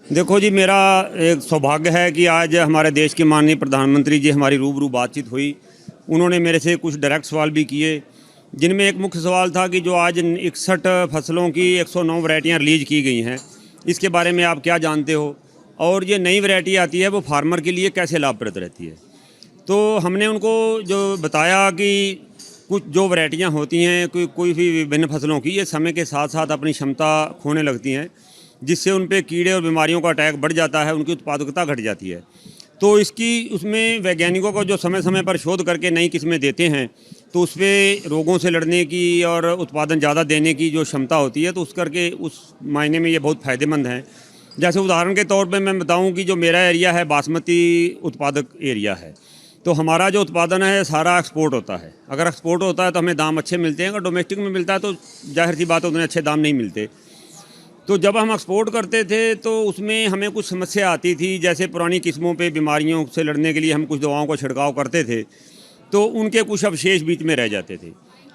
देखो जी, मेरा एक सौभाग्य है कि आज हमारे देश के माननीय प्रधानमंत्री जी हमारी रूबरू बातचीत हुई। उन्होंने मेरे से कुछ डायरेक्ट सवाल भी किए, जिनमें एक मुख्य सवाल था कि जो आज 61 फसलों की 109 वैरायटियाँ रिलीज़ की गई हैं, इसके बारे में आप क्या जानते हो? और ये नई वैरायटी आती है वो फार्मर के लिए कैसे लाभप्रद रहती है? तो हमने उनको जो बताया कि कुछ जो वैरायटियाँ होती हैं, कोई भी विभिन्न फसलों की, ये समय के साथ साथ अपनी क्षमता खोने लगती हैं, जिससे उन पे कीड़े और बीमारियों का अटैक बढ़ जाता है, उनकी उत्पादकता घट जाती है। तो इसकी उसमें वैज्ञानिकों को जो समय समय पर शोध करके नई किस्में देते हैं, तो उसपे रोगों से लड़ने की और उत्पादन ज़्यादा देने की जो क्षमता होती है, तो उस मायने में ये बहुत फ़ायदेमंद हैं। जैसे उदाहरण के तौर पे मैं बताऊं कि जो मेरा एरिया है बासमती उत्पादक एरिया है, तो हमारा जो उत्पादन है सारा एक्सपोर्ट होता है। अगर एक्सपोर्ट होता है तो हमें दाम अच्छे मिलते हैं, अगर डोमेस्टिक में मिलता है तो जाहिर सी बात है उतने अच्छे दाम नहीं मिलते। तो जब हम एक्सपोर्ट करते थे तो उसमें हमें कुछ समस्या आती थी, जैसे पुरानी किस्मों पे बीमारियों से लड़ने के लिए हम कुछ दवाओं का छिड़काव करते थे, तो उनके कुछ अवशेष बीच में रह जाते थे।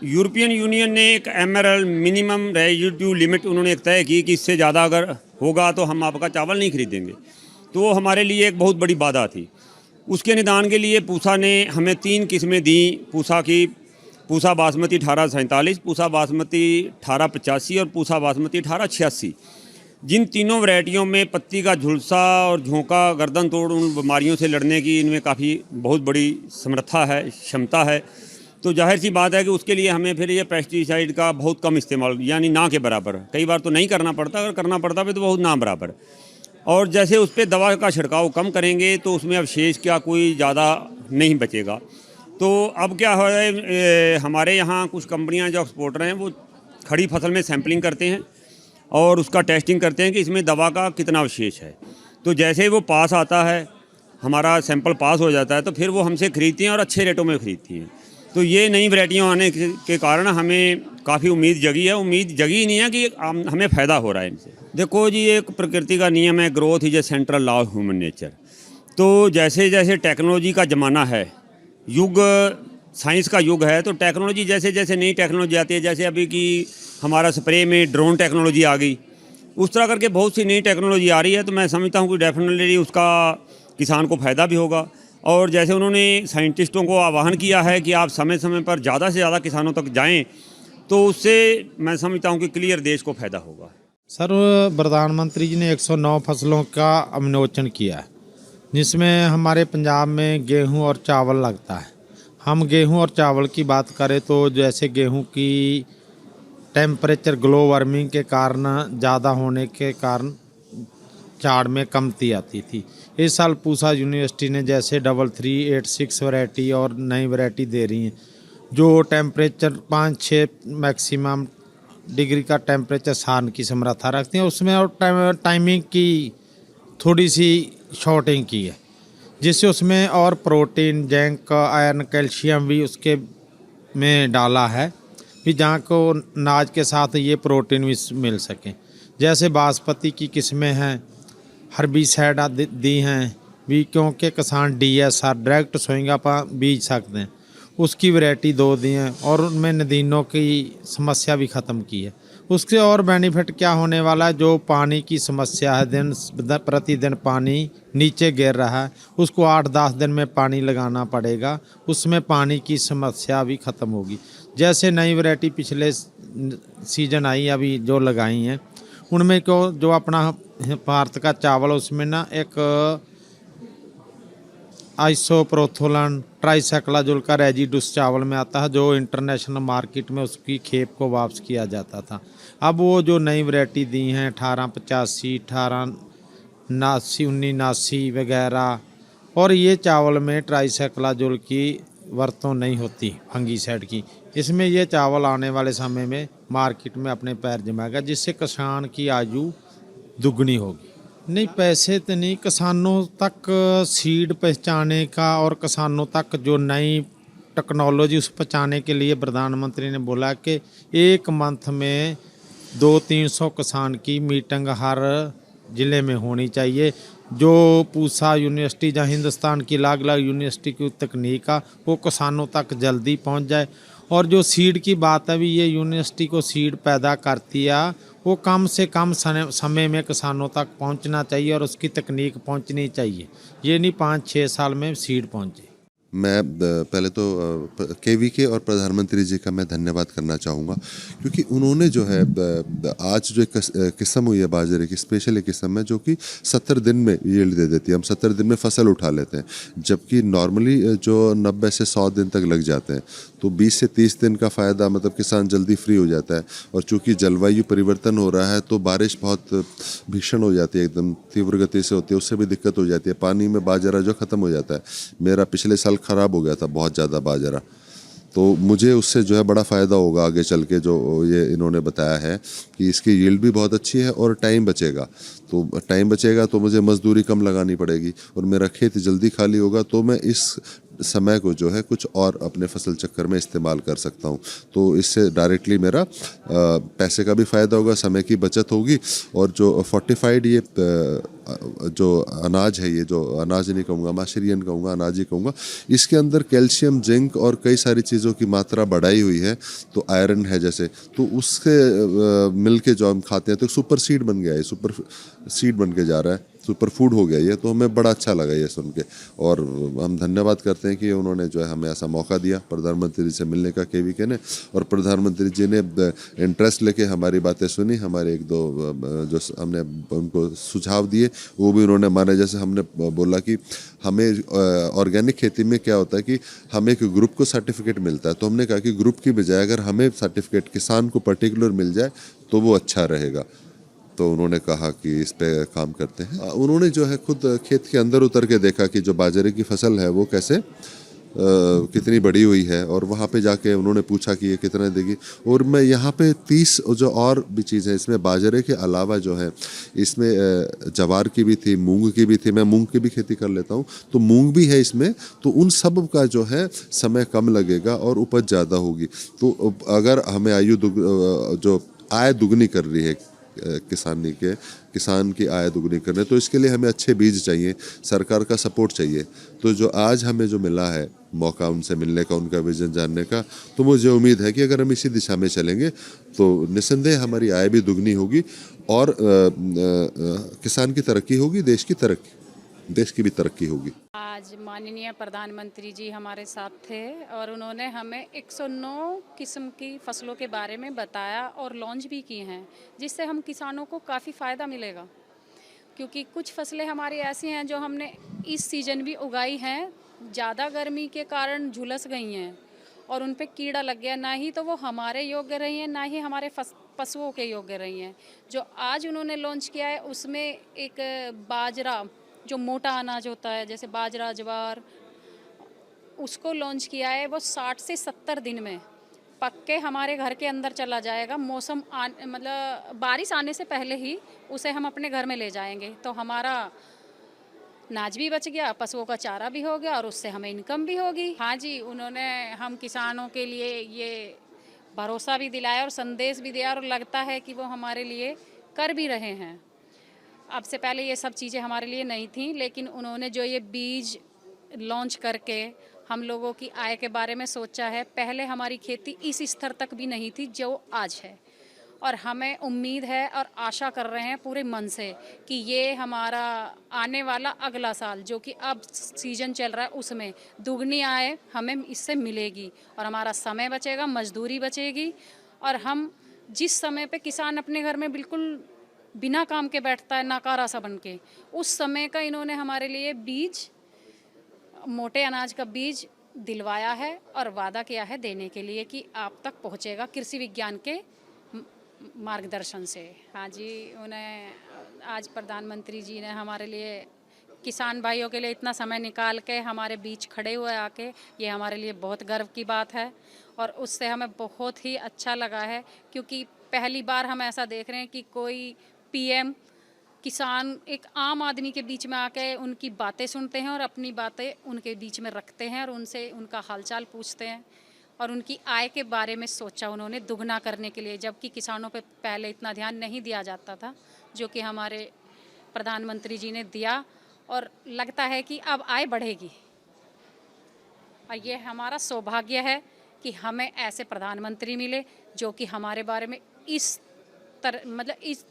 यूरोपियन यूनियन ने एक एमआरएल मिनिमम रेजिड्यू लिमिट उन्होंने एक तय की कि इससे ज़्यादा अगर होगा तो हम आपका चावल नहीं खरीदेंगे। तो वो हमारे लिए एक बहुत बड़ी बाधा थी। उसके निदान के लिए पूसा ने हमें 3 किस्में दी पूसा की, पूसा बासमती 1847, पूसा बासमती 1885 और पूसा बासमती 1886। जिन तीनों वैरायटियों में पत्ती का झुलसा और झोंका, गर्दन तोड़ उन बीमारियों से लड़ने की इनमें काफ़ी बहुत बड़ी समर्था है, क्षमता है। तो जाहिर सी बात है कि उसके लिए हमें फिर ये पेस्टिसाइड का बहुत कम इस्तेमाल, यानी ना के बराबर, कई बार तो नहीं करना पड़ता, अगर करना पड़ता भी तो बहुत ना बराबर। और जैसे उस पर दवा का छिड़काव कम करेंगे तो उसमें अवशेष क्या कोई ज़्यादा नहीं बचेगा। तो अब क्या हो रहा है, हमारे यहाँ कुछ कंपनियाँ जो एक्सपोर्टर हैं वो खड़ी फसल में सैंपलिंग करते हैं और उसका टेस्टिंग करते हैं कि इसमें दवा का कितना अवशेष है। तो जैसे ही वो पास आता है, हमारा सैंपल पास हो जाता है, तो फिर वो हमसे ख़रीदती हैं और अच्छे रेटों में ख़रीदती हैं। तो ये नई वैरायटियाँ आने के कारण हमें काफ़ी उम्मीद जगी है। उम्मीद जगी नहीं है कि हमें फ़ायदा हो रहा है इनसे। देखो जी, एक प्रकृति का नियम है, growth is a central law of human nature. तो जैसे जैसे टेक्नोलॉजी का ज़माना है, युग साइंस का युग है, तो टेक्नोलॉजी जैसे जैसे नई टेक्नोलॉजी आती है, जैसे अभी की हमारा स्प्रे में ड्रोन टेक्नोलॉजी आ गई, उस तरह करके बहुत सी नई टेक्नोलॉजी आ रही है। तो मैं समझता हूँ कि डेफिनेटली उसका किसान को फ़ायदा भी होगा। और जैसे उन्होंने साइंटिस्टों को आह्वान किया है कि आप समय समय पर ज़्यादा से ज़्यादा किसानों तक जाएं, तो उससे मैं समझता हूँ कि क्लियर देश को फ़ायदा होगा। सर, प्रधानमंत्री जी ने 109 फसलों का अवलोकन किया है, जिसमें हमारे पंजाब में गेहूं और चावल लगता है। हम गेहूं और चावल की बात करें तो जैसे गेहूं की टेम्परेचर ग्लोबल वार्मिंग के कारण ज़्यादा होने के कारण झाड़ में कमती आती थी। इस साल पूसा यूनिवर्सिटी ने जैसे 3386 वैरायटी और नई वैरायटी दे रही हैं, जो टेम्परेचर 5-6 मैक्सिमम डिग्री का टेम्परेचर सहने की समर्था रखती हैं उसमें, और टाइमिंग की थोड़ी सी शॉर्टिंग की है, जिससे उसमें और प्रोटीन, जिंक, आयरन, कैल्शियम भी उसके में डाला है कि जहाँ को अनाज के साथ ये प्रोटीन भी मिल सके। जैसे बासमती की किस्में हैं, हर्बिसाइड दी हैं भी, क्योंकि किसान DSR डायरेक्ट सोएंगा पर बीज सकते हैं, उसकी वैरायटी 2 दी हैं, और उनमें नदीनों की समस्या भी ख़त्म की है। उसके और बेनिफिट क्या होने वाला है, जो पानी की समस्या है, दिन प्रतिदिन पानी नीचे गिर रहा है, उसको 8-10 दिन में पानी लगाना पड़ेगा, उसमें पानी की समस्या भी ख़त्म होगी। जैसे नई वैरायटी पिछले सीजन आई अभी जो लगाई हैं, उनमें को जो अपना भारत का चावल, उसमें ना एक आइसोप्रोथोलन ट्राइसाइक्लाजोल का रेजिडुस चावल में आता है, जो इंटरनेशनल मार्केट में उसकी खेप को वापस किया जाता था। अब वो जो नई वैरायटी दी हैं 1885, 1879, 1979 वगैरह, और ये चावल में ट्राइसाइक्लाजोल की वरतों नहीं होती फंगीसाइड की। इसमें ये चावल आने वाले समय में मार्केट में अपने पैर जमाएगा, जिससे किसान की आयु दुगनी होगी। नहीं, पैसे तो नहीं, किसानों तक सीड पहुँचाने का और किसानों तक जो नई टेक्नोलॉजी उस पहुँचाने के लिए प्रधानमंत्री ने बोला कि 1 मंथ में 200-300 किसान की मीटिंग हर ज़िले में होनी चाहिए। जो पूसा यूनिवर्सिटी जहाँ हिंदुस्तान की अलग अलग यूनिवर्सिटी की तकनीक का वो किसानों तक जल्दी पहुँच जाए। और जो सीड की बात है भी, ये यूनिवर्सिटी को सीड पैदा करती है वो कम से कम समय में किसानों तक पहुंचना चाहिए और उसकी तकनीक पहुंचनी चाहिए। ये नहीं 5-6 साल में सीड पहुंचे। मैं पहले तो केवीके और प्रधानमंत्री जी का मैं धन्यवाद करना चाहूँगा, क्योंकि उन्होंने जो है आज जो एक किस्म हुई है बाजरे की, स्पेशली किस्म है जो कि 70 दिन में यील्ड दे देती है। हम 70 दिन में फसल उठा लेते हैं, जबकि नॉर्मली जो 90 से 100 दिन तक लग जाते हैं। तो 20 से 30 दिन का फ़ायदा, मतलब किसान जल्दी फ्री हो जाता है। और चूँकि जलवायु परिवर्तन हो रहा है तो बारिश बहुत भीषण हो जाती है, एकदम तीव्र गति से होती है, उससे भी दिक्कत हो जाती है। पानी में बाजरा जो ख़त्म हो जाता है। मेरा पिछले साल ख़राब हो गया था बहुत ज़्यादा बाजरा, तो मुझे उससे जो है बड़ा फ़ायदा होगा आगे चल के। जो ये इन्होंने बताया है कि इसकी यील्ड भी बहुत अच्छी है और टाइम बचेगा, तो टाइम बचेगा तो मुझे मजदूरी कम लगानी पड़ेगी और मेरा खेत जल्दी खाली होगा, तो मैं इस समय को जो है कुछ और अपने फसल चक्कर में इस्तेमाल कर सकता हूँ। तो इससे डायरेक्टली मेरा पैसे का भी फ़ायदा होगा, समय की बचत होगी। और जो फोर्टिफाइड ये जो अनाज है, ये जो अनाज नहीं कहूँगा, माशरियन कहूँगा, अनाज ही कहूँगा, इसके अंदर कैल्शियम, जिंक और कई सारी चीज़ों की मात्रा बढ़ाई हुई है। तो आयरन है जैसे, तो उसके मिल के जो हम खाते हैं तो सुपर सीड बन गया है, सुपर सीड बन के जा रहा है, सुपर फूड हो गया ये। तो हमें बड़ा अच्छा लगा ये सुन के, और हम धन्यवाद करते हैं कि उन्होंने जो है हमें ऐसा मौका दिया प्रधानमंत्री जी से मिलने का, केवीके ने। और प्रधानमंत्री जी ने इंटरेस्ट लेके हमारी बातें सुनी, हमारे एक दो जो हमने उनको सुझाव दिए वो भी उन्होंने माने। जैसे हमने बोला कि हमें ऑर्गेनिक खेती में क्या होता है कि हमें एक ग्रुप को सर्टिफिकेट मिलता है, तो हमने कहा कि ग्रुप की बजाय अगर हमें सर्टिफिकेट किसान को पर्टिकुलर मिल जाए तो वो अच्छा रहेगा। तो उन्होंने कहा कि इस पे काम करते हैं। उन्होंने जो है खुद खेत के अंदर उतर के देखा कि जो बाजरे की फसल है वो कैसे कितनी बड़ी हुई है, और वहाँ पे जाके उन्होंने पूछा कि ये कितना देगी। और मैं यहाँ पे 30 जो और भी चीज़ है इसमें, बाजरे के अलावा जो है इसमें जवार की भी थी, मूंग की भी थी। मैं मूंग की भी खेती कर लेता हूँ, तो मूंग भी है इसमें। तो उन सब का जो है समय कम लगेगा और उपज ज़्यादा होगी। तो अगर हमें जो आय दुगनी कर रही है किसान की आय दुगनी करने, तो इसके लिए हमें अच्छे बीज चाहिए, सरकार का सपोर्ट चाहिए। तो जो आज हमें जो मिला है मौका उनसे मिलने का, उनका विजन जानने का, तो मुझे उम्मीद है कि अगर हम इसी दिशा में चलेंगे तो निस्संदेह हमारी आय भी दुगनी होगी और किसान की तरक्की होगी, देश की भी तरक्की होगी। आज माननीय प्रधानमंत्री जी हमारे साथ थे और उन्होंने हमें 109 किस्म की फसलों के बारे में बताया और लॉन्च भी की हैं, जिससे हम किसानों को काफ़ी फ़ायदा मिलेगा। क्योंकि कुछ फसलें हमारी ऐसी हैं जो हमने इस सीज़न भी उगाई हैं, ज़्यादा गर्मी के कारण झुलस गई हैं और उन पे कीड़ा लग गया। ना ही तो वो हमारे योग्य रही हैं, ना ही हमारे पशुओं के योग्य रही हैं। जो आज उन्होंने लॉन्च किया है उसमें एक बाजरा, जो मोटा अनाज होता है जैसे बाजरा, ज्वार, उसको लॉन्च किया है। वो 60 से 70 दिन में पक के हमारे घर के अंदर चला जाएगा। मतलब बारिश आने से पहले ही उसे हम अपने घर में ले जाएंगे, तो हमारा नाज भी बच गया, पशुओं का चारा भी हो गया और उससे हमें इनकम भी होगी। हाँ जी, उन्होंने हम किसानों के लिए ये भरोसा भी दिलाया और संदेश भी दिया, और लगता है कि वो हमारे लिए कर भी रहे हैं। अब से पहले ये सब चीज़ें हमारे लिए नहीं थी, लेकिन उन्होंने जो ये बीज लॉन्च करके हम लोगों की आय के बारे में सोचा है। पहले हमारी खेती इस स्तर तक भी नहीं थी जो आज है, और हमें उम्मीद है और आशा कर रहे हैं पूरे मन से कि ये हमारा आने वाला अगला साल, जो कि अब सीजन चल रहा है, उसमें दुगनी आय हमें इससे मिलेगी और हमारा समय बचेगा, मजदूरी बचेगी। और हम जिस समय पे किसान अपने घर में बिल्कुल बिना काम के बैठता है नाकारा सा बन के, उस समय का इन्होंने हमारे लिए बीज, मोटे अनाज का बीज दिलवाया है और वादा किया है देने के लिए कि आप तक पहुंचेगा कृषि विज्ञान के मार्गदर्शन से। हाँ जी, उन्हें आज प्रधानमंत्री जी ने हमारे लिए, किसान भाइयों के लिए इतना समय निकाल के हमारे बीच खड़े हुए आके, ये हमारे लिए बहुत गर्व की बात है और उससे हमें बहुत ही अच्छा लगा है। क्योंकि पहली बार हम ऐसा देख रहे हैं कि कोई पीएम किसान एक आम आदमी के बीच में आके उनकी बातें सुनते हैं और अपनी बातें उनके बीच में रखते हैं और उनसे उनका हालचाल पूछते हैं और उनकी आय के बारे में सोचा उन्होंने दुगना करने के लिए, जबकि किसानों पे पहले इतना ध्यान नहीं दिया जाता था, जो कि हमारे प्रधानमंत्री जी ने दिया। और लगता है कि अब आय बढ़ेगी और ये हमारा सौभाग्य है कि हमें ऐसे प्रधानमंत्री मिले जो कि हमारे बारे में इस मतलब इस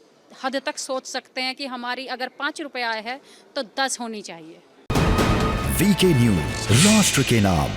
हद तक सोच सकते हैं कि हमारी अगर 5 रुपए आय है तो 10 होनी चाहिए। वीके न्यूज, राष्ट्र के नाम।